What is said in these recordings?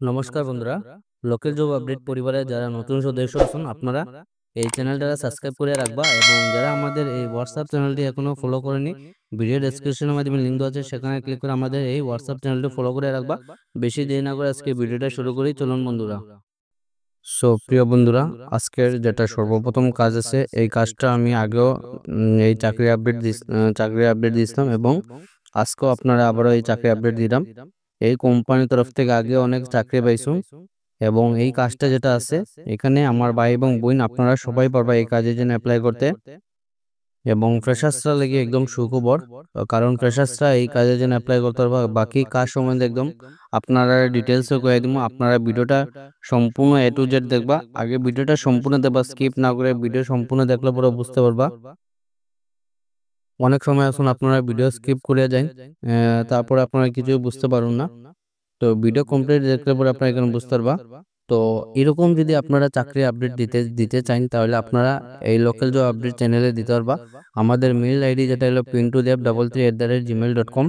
নমস্কার বন্ধুরা, local job update পরিবারে যারা নতুন সদস্য আছেন আপনারা এই চ্যানেলটা সাবস্ক্রাইব করে রাখবা এবং যারা আমাদের এই হোয়াটসঅ্যাপ চ্যানেলটি এখনো ফলো করেনি ভিডিও ডেসক্রিপশনের মাধ্যমে লিঙ্ক দেওয়া আছে সেখানে ক্লিক করে আমাদের এই হোয়াটসঅ্যাপ চ্যানেলটি ফলো করে রাখবা। বেশি দেরি না করে আজকে ভিডিওটা শুরু করি, চলুন বন্ধুরা। প্রিয় বন্ধুরা, আজকের যেটা সর্বপ্রথম কাজ আছে এই কাজটা আমি আগেও এই চাকরি আপডেট দিয়েছিলাম এবং আজকেও আপনারা আবারও এই চাকরি আপডেট দিলাম। এই কোম্পানির তরফ থেকে আগে অনেক চাকরি পাইছো এবং এই কাজটা যেটা আছে এখানে আমার ভাই এবং বোন আপনারা সবাই পারবা এই কাজের জন্য অ্যাপ্লাই করতে। এবং ফ্রেশার্সরা লেগে একদম সুখবর, কারণ ফ্রেশার্সরা এই কাজের জন্য অ্যাপ্লাই করতে পারবা। বাকি কাজ সম্বন্ধে একদম আপনারা ডিটেলসে কয়ে দিব। আপনারা ভিডিওটা সম্পূর্ণ এ টু জেড দেখবা, আগে ভিডিওটা সম্পূর্ণ দেখবা, স্কিপ না করে ভিডিও সম্পূর্ণ দেখলে পুরো বুঝতে পারবা। অনেক সময় এখন আপনারা ভিডিও স্কিপ করে যান, তারপরে আপনারা কিছু বুঝতে পারুন না। তো ভিডিও কমপ্লিট দেখলে পরে আপনারা এখানে বুঝতে পারবা। তো এরকম যদি আপনারা চাকরি আপডেট দিতে চান তাহলে আপনারা এই লোকাল জব আপডেট চ্যানেলে দিতে পারবা। আমাদের মেইল আইডি যেটা হলো pintodev33@gmail.com।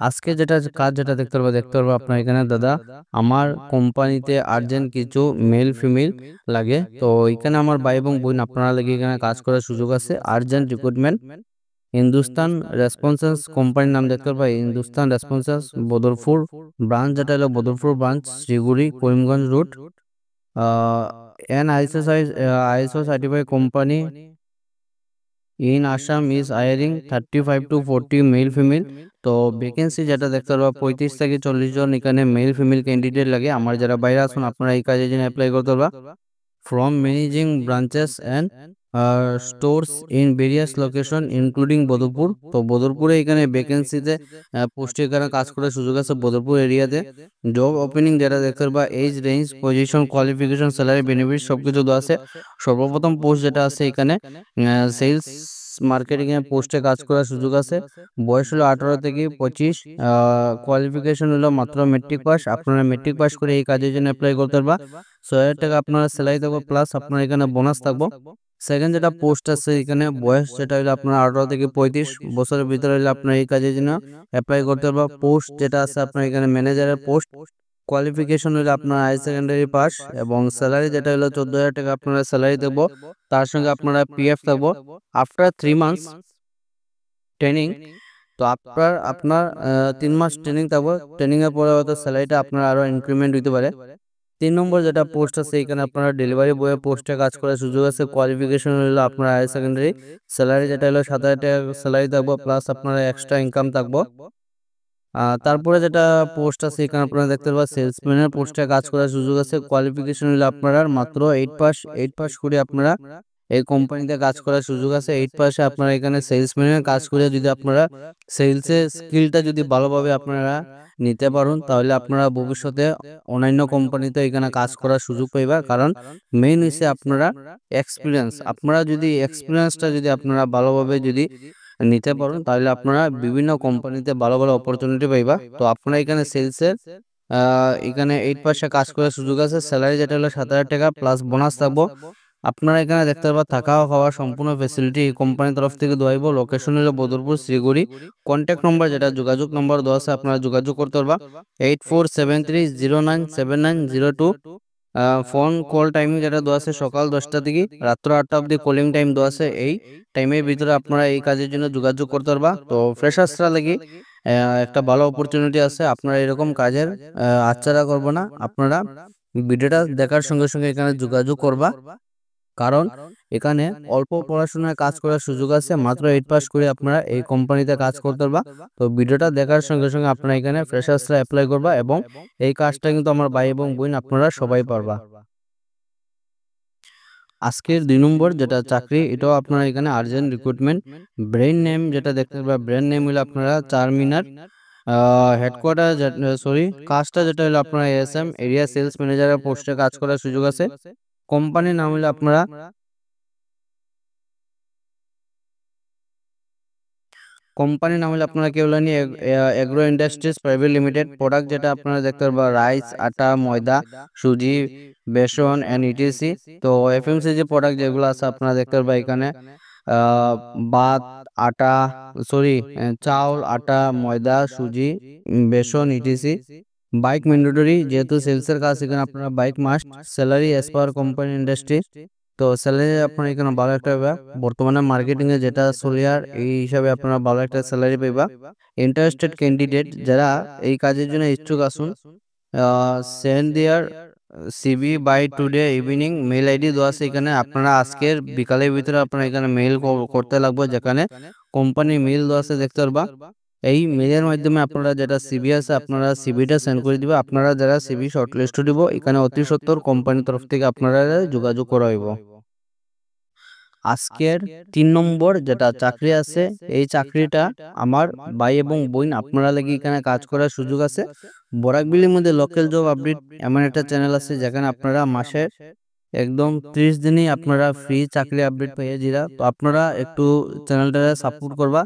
আজকে যেটা কাজ যেটা দেখতে পারবো আপনার এখানে দাদা, আমার কোম্পানিতে আর্জেন্ট কিছু মেল ফিমেল লাগে। তো এখানে আমার ভাই এবং বোন আপনারা লাগে এখানে কাজ করার সুযোগ আছে। আর্জেন্ট রিক্রুটমেন্ট, হিন্দুস্তান রেসপন্সেস কোম্পানির নাম দেখতে পাই, হিন্দুস্তান রেসপন্সেস বদরপুর ব্রাঞ্চ, যেটা হলো Badarpur branch, Siliguri Karimganj route. ISO certified company in Assam is hiring 35 to 40 male female. তো ভ্যাকেন্সি যেটা দেখতে পারবা 35 থেকে 40 জন এখানে মেল ফিমেল ক্যান্ডিডেট লাগে। আমার যারা বাইরে আছেন আপনারা এই কাজের জন্য অ্যাপ্লাই করতে পারবা। from managing branches and stores in various location including Badarpur. তো বদরপুরে এখানে ভ্যাকেন্সিতে পোস্টে এখানে কাজ করার সুযোগ আছে বদরপুর এরিয়াতে। জব ওপেনিং যেটা দেখতে পারবা, age range, position, qualification, salary, benefit সবকিছু দেওয়া আছে। সর্বপ্রথম পোস্ট যেটা আছে এখানে সেলস মার্কেটিং এর পোস্টে কাজ করার সুযোগ আছে। বয়স হলো 18 থেকে 25, কোয়ালিফিকেশন হলো মাত্র মেট্রিক পাস। আপনারা মেট্রিক পাস করে এই কাজের জন্য অ্যাপ্লাই করতে পারবা। 6,000 টাকা আপনারা স্যালারি থাকবো, প্লাস আপনার এখানে বোনাস থাকবো। সেকেন্ড যেটা পোস্ট আছে এখানে বয়স যেটা হলো আপনার 18 থেকে 35 বছরের ভিতরে হলে আপনার এই কাজের জন্য অ্যাপ্লাই করতে পারবা। পোস্ট যেটা আছে আপনার এখানে ম্যানেজারের পোস্ট, কোয়ালিফিকেশন হলো আপনার হাই সেকেন্ডারি পাস এবং স্যালারি যেটা হলো 14,000 টাকা আপনারা স্যালারি দেবো। তার সঙ্গে আপনারা পিএফ থাকবো। আফটার 3 মান্থস ট্রেনিং, তো আপনার আপনার 3 মাস ট্রেনিং থাকবো। ট্রেনিং এর পরে হয়তো স্যালারিটা আপনার আরো ইনক্রিমেন্ট হতে পারে। 3 নম্বর যেটা পোস্ট আছে এখানে আপনারা ডেলিভারি বয়ের পোস্টে কাজ করার সুযোগ আছে। কোয়ালিফিকেশন হলো আপনার হায়ার সেকেন্ডারি, স্যালারি যেটা হলো 7,000 টাকা স্যালারি থাকবো, প্লাস আপনার এক্সট্রা ইনকাম থাকবো। তারপরে যেটা পোস্ট আছে এখানে আপনারা দেখতে পাবেন সেলসম্যানের পোস্টে কাজ করার সুযোগ আছে। কোয়ালিফিকেশন হলো আপনারা মাত্র 8 পাস করে আপনারা এই কোম্পানিতে কাজ করার সুযোগ আছে। 8 পাসে আপনারা এখানে সেলসম্যানের কাজ করে যদি আপনারা সেলসের স্কিলটা যদি ভালোভাবে আপনারা নিতে পারেন তাহলে আপনারা ভবিষ্যতে অন্যান্য কোম্পানিতে এখানে কাজ করার সুযোগ পাইবা। কারণ মেইন হচ্ছে আপনারা এক্সপিরিয়েন্স, আপনারা যদি এক্সপিরিয়েন্সটা যদি আপনারা ভালোভাবে যদি নিতে পারেন তাহলে আপনারা বিভিন্ন কোম্পানিতে ভালো ভালো অপরচুনিটি পাইবা। তো আপনারা এখানে সেলসের এখানে 8 পাসে কাজ করার সুযোগ আছে। স্যালারি যেটা হলো 7,000 টাকা প্লাস বোনাস থাকবো। আপনারা এখানে দেখতে পাবেন থাকা খাওয়া সম্পূর্ণ ফেসিলিটি এই কোম্পানির তরফ থেকে দেওয়া হইব। লোকেশন হলো বদরপুর শিলিগুড়ি। কন্ট্যাক্ট নম্বর যেটা যোগাযোগ নম্বর দেওয়া আছে আপনারা যোগাযোগ করতে পারবা 8473097902। ফোন কল টাইমিং যেটা দেওয়া আছে সকাল 10টা থেকে রাত্র 8টা অবধি কলিং টাইম দেওয়া আছে। এই টাইমের ভিতরে আপনারা এই কাজের জন্য যোগাযোগ করতে পারবা। তো ফ্রেশার্সরা লাগি একটা ভালো অপরচুনিটি আছে। আপনারা এরকম কাজের আচ্ছাড়া করবো না। আপনারা ভিডিওটা দেখার সঙ্গে সঙ্গে এখানে যোগাযোগ করবা, কারণ এখানে অল্প পড়াশোনায় কাজ করার সুযোগ আছে। মাত্র 8 পাস করে আপনারা এই কোম্পানিতে কাজ করতে পারবা। তো ভিডিওটা দেখার সঙ্গে সঙ্গে আপনারা এখানে ফ্রেশার্সরা অ্যাপ্লাই করবা এবং এই কাজটা কিন্তু আমার ভাই এবং বোন আপনারা সবাই পারবা। আজকের 2 নম্বর যেটা চাকরি, এটাও আপনারা এখানে আর্জেন্ট রিক্রুটমেন্ট। ব্রেন নেম যেটা দেখতে পাবেন, ব্রেন নেম হলো আপনারা 4 মিনার হেডকোয়ার্টার, কাজটা যেটা হলো আপনারা এএসএম এরিয়া সেলস ম্যানেজারের পোস্টে কাজ করার সুযোগ আছে। কোম্পানির নাম হলো আপনারা কেউলানি agro industries private limited. Product যেটা আপনারা দেখতে পারবেন রাইস, আটা, ময়দা, সুজি, বেসন এন্ড ইটিসি। তো এফএমসি যে প্রোডাক্ট যেগুলো আছে আপনারা দেখতে পারবেন এখানে আহ ভাত, আটা, সরি চাউল, আটা, ময়দা, সুজি, বেসন, ইটিসি। বাইক ম্যান্ডেটরি, যেহেতু সেলসের কাজ এখানে আপনারা bike must. Salary as per company industry, তো স্যালারি আপনার এখানে ভালো একটা পাইবা। বর্তমানে মার্কেটিং এ যেটা চলিয়ার এই হিসাবে আপনারা ভালো একটা স্যালারি পাইবা। ইন্টারেস্টেড ক্যান্ডিডেট যারা এই কাজের জন্য ইচ্ছুক আসুন, send their CV by today evening. Mail ID দেওয়া আছে এখানে, আপনারা আজকের বিকালের ভিতরে আপনারা এখানে মেল করতে লাগবে, যেখানে কোম্পানি মেল দেওয়া আছে দেখতে পারবা। এই মেলের মাধ্যমে আপনারা যেটা সিভি আছে আপনারা সিভিটা সেন্ড করে দিবে। আপনারা যারা সিভি শর্টলিস্ট দিব এখানে অতি সত্বর কোম্পানির তরফ থেকে আপনারা যোগাযোগ করা হইব। আজকের 3 নম্বর যেটা চাকরি আছে, এই চাকরিটা আমার ভাই এবং বোন আপনারা লাগি এখানে কাজ করার সুযোগ আছে। বরাকবিলির মধ্যে লোকাল জব আপডেট এমন একটা চ্যানেল আছে যেখানে আপনারা মাসে একদম 30 দিনই আপনারা ফ্রি চাকরি আপডেট পেয়ে যারা। তো আপনারা একটু চ্যানেলটা সাপোর্ট করবা,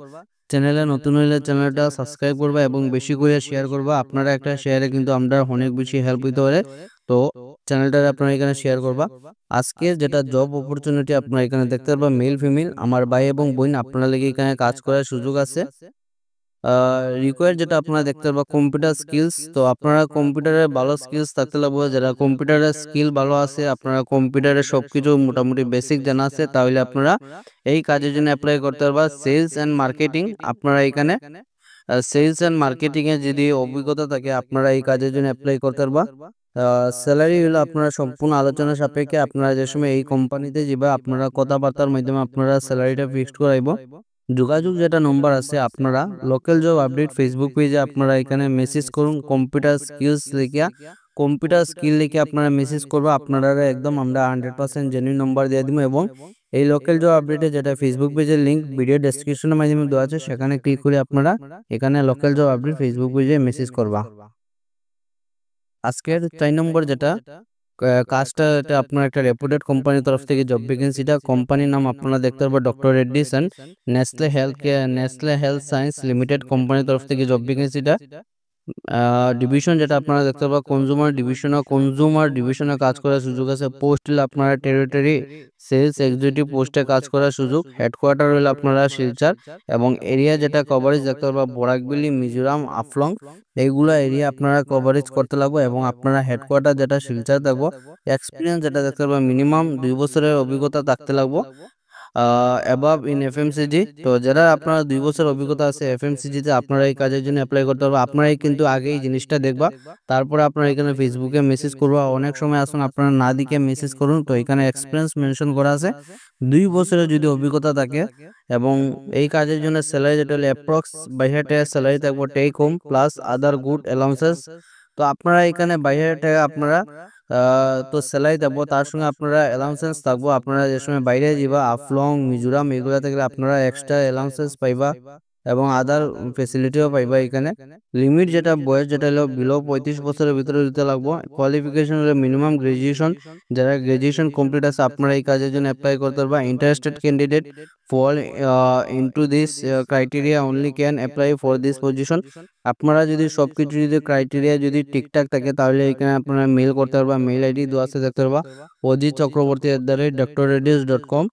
চ্যানেলে নতুন হইলে চ্যানেলটা সাবস্ক্রাইব করবা এবং বেশি করে শেয়ার করবা। আপনারা একটা শেয়ারে কিন্তু আমরা অনেক বেশি হেল্প হইতে পারে। তো চ্যানেলটা আপনারা এখানে শেয়ার করবা। আজকে যেটা জব অপরচুনিটি আপনারা এখানে দেখতে পারবা, মেল ফিমেল আমার ভাই এবং বোন আপনারা লেগে এখানে কাজ করার সুযোগ আছে। রিকোয়ার যেটা আপনারা দেখতে পারবা কম্পিউটার স্কিলস, তো আপনারা কম্পিউটারে ভালো স্কিলস থাকতে লাগবে। যারা কম্পিউটারের স্কিল ভালো আছে, আপনারা কম্পিউটারে সবকিছু মোটামুটি বেসিক জানা আছে, তাহলে আপনারা এই কাজের জন্য অ্যাপ্লাই করতে পারবা। সেলস অ্যান্ড মার্কেটিং, আপনারা এখানে সেলস অ্যান্ড মার্কেটিং এ যদি অভিজ্ঞতা থাকে আপনারা এই কাজের জন্য অ্যাপ্লাই করতে পারবা। স্যালারি হলো আপনারা সম্পূর্ণ আলোচনা সাপেক্ষে, আপনারা যে সময় এই কোম্পানিতে যাবা আপনারা কথাবার্তার মাধ্যমে আপনারা স্যালারিটা ফিক্সড করাইব। যোগাযোগ যেটা নম্বর আছে, আপনারা লোকাল জব আপডেট ফেসবুক পেজে আপনারা এখানে মেসেজ করুন। কম্পিউটার স্কিলস লিখিয়া, কম্পিউটার স্কিল লিখে আপনারা মেসেজ করবো। আপনারা একদম আমরা 100% জেনুইন নম্বর দিয়ে দিব। এবং এই লোকাল জব আপডেটে যেটা ফেসবুক পেজের লিঙ্ক ভিডিও ডেসক্রিপশনের মাধ্যমে দেওয়া আছে, সেখানে ক্লিক করে আপনারা এখানে লোকাল জব আপডেট ফেসবুক পেজে মেসেজ করবা। আজকের 4 নম্বর যেটা কাজটা, এটা আপনার একটা রেপুটেড কোম্পানির তরফ থেকে জব ভ্যাকেন্সিটা। কোম্পানির নাম আপনারা দেখতে পারবেন doctor Reddy's and Nestle health science limited কোম্পানির তরফ থেকে জব ভ্যাকেন্সিটা। ডিভিশন যেটা আপনারা দেখতে পাবেন কনজুমার ডিভিশনে কাজ করার সুযোগ আছে। পোস্ট হলে আপনারা টেরিটরি সেলস এক্সিকিউটিভ পোস্টে কাজ করার সুযোগ। হেডকোয়ার্টার হলে আপনারা শিলচর, এবং এরিয়া যেটা কভারেজ দেখতে পারবেন বরাকবিলি, মিজোরাম, আফলং, এইগুলো এরিয়া আপনারা কভারেজ করতে লাগবে। এবং আপনারা হেডকোয়ার্টার যেটা শিলচর থাকবো। এক্সপিরিয়েন্স যেটা দেখতে পারবেন মিনিমাম 2 বছরের অভিজ্ঞতা থাকতে লাগবে অ্যাবাভ ইন এফএমসিজি। তো যারা আপনারা 2 বছর অভিজ্ঞতা আছে এফএমসিজি তে, আপনারা এই কাজের জন্য অ্যাপ্লাই করতে পারবেন। আপনারাই কিন্তু আগে এই জিনিসটা দেখবা, তারপরে আপনারা এখানে ফেসবুকে মেসেজ করবা। অনেক সময় আসুন আপনারা না দিকে মেসেজ করুন। তো এখানে এক্সপিরিয়েন্স মেনশন করা আছে 2 বছরের যদি অভিজ্ঞতা থাকে। এবং এই কাজের জন্য স্যালারি যেটা হলো অ্যাপ্রক্স 22,000 টাকা স্যালারি থাকবে, take home plus other good allowances. তো আপনারা এখানে 22,000 টাকা আপনারা তো স্যালারি দেবো, তার সঙ্গে আপনারা অ্যালাউন্সেস থাকবো। আপনারা যে সময় বাইরে যাবা আফলং, মিজোরাম এগুলা থেকে আপনারা এক্সট্রা অ্যালাউন্সেস পাইবা এবং আদার ফেসিলিটিও পাইবা। এখানে লিমিট যেটা বয়স যেটা হলো বিলো 35 বছরের ভিতরে দিতে লাগবো। কোয়ালিফিকেশন হলো মিনিমাম গ্রাজুয়েশন। যারা গ্রাজুয়েশন কমপ্লিট আছে আপনারা এই কাজের জন্য অ্যাপ্লাই করতে পারবা। Interested candidate fall into this criteria only can apply for this position. আপনারা যদি সবকিছু যদি ক্রাইটেরিয়া যদি ঠিকঠাক থাকে তাহলে এখানে আপনারা মেল করতে পারবা। মেল আইডি দেওয়া আছে দেখতে পারবা ojchakraborty@dredish.com।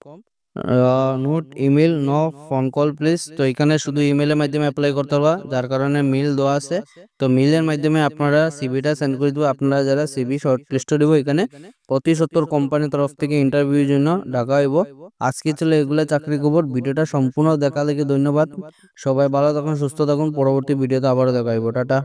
Note email, no phone call please. তো এখানে শুধু ইমেলের মাধ্যমে অ্যাপ্লাই করতে পারবা, যার কারণে মেল দেওয়া আছে। তো মেলের মাধ্যমে আপনারা সিভিটা সেন্ড করে দেবো। আপনারা যারা সিভি শর্টলিস্ট দিব এখানে 75 কোম্পানির তরফ থেকে ইন্টারভিউর জন্য ডাকা হইব। আজকে ছিল এগুলা চাকরি খবর। ভিডিওটা সম্পূর্ণ দেখা লেগে ধন্যবাদ। সবাই ভালো থাকুন, সুস্থ থাকুন। পরবর্তী ভিডিওতে আবারও দেখা হইব। টাটা।